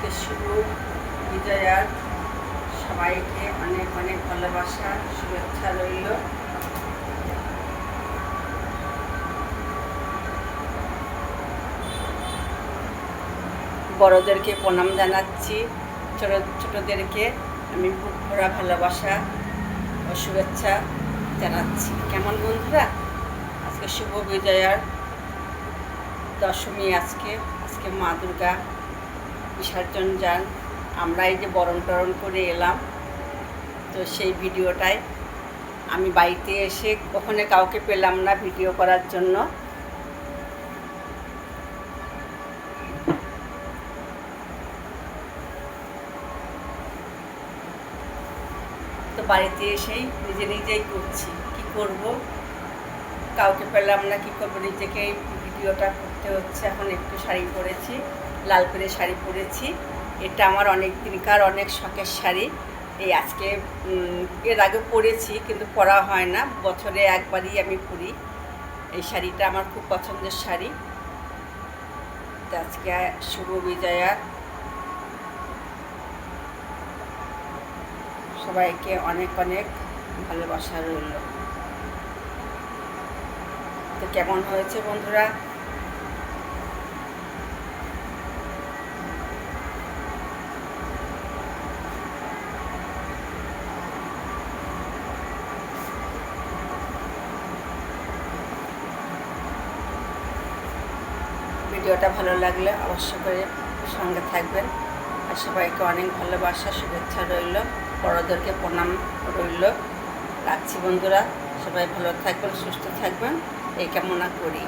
আজকে শুভ বিজয়ার সবাইকে অনেক অনেক ভালোবাসা শুভেচ্ছা রইল। বড়দেরকে প্রণাম জানাচ্ছি, ছোটদেরকে আমি বুক ভরা ভালোবাসা ও শুভেচ্ছা জানাচ্ছি। কেমন বন্ধুরা, আজকে শুভ বিজয়ার দশমী। আজকে মা দুর্গা বিসর্জন যান। আমরা এই যে বরণ টরণ করে এলাম, তো সেই ভিডিওটাই আমি বাড়িতে এসে ওখানে কাউকে পেলাম না ভিডিও করার জন্য, তো বাড়িতে এসেই নিজেই করছি। কি করব, কাউকে পেলাম না, কি করবো, নিজেকেই ভিডিওটা করতে হচ্ছে। এখন একটু শাড়ি পরেছি, লাল করে শাড়ি পরেছি। এটা আমার অনেক দিনকার অনেক শখের শাড়ি। এই আজকে এর আগে পরেছি কিন্তু পরা হয় না, বছরে একবারই আমি পরি। এই শাড়িটা আমার খুব পছন্দের শাড়ি। তো আজকে শুভ বিজয়া, সবাইকে অনেক অনেক ভালোবাসা রইল। তো কেমন হয়েছে বন্ধুরা, ভিডিওটা ভালো লাগলে অবশ্য করে সঙ্গে থাকবেন। আর সবাইকে অনেক ভালোবাসা শুভেচ্ছা রইল, বড়দেরকে প্রণাম রইল। রাখছি বন্ধুরা, সবাই ভালো থাকবেন, সুস্থ থাকবেন এই কামনা করি।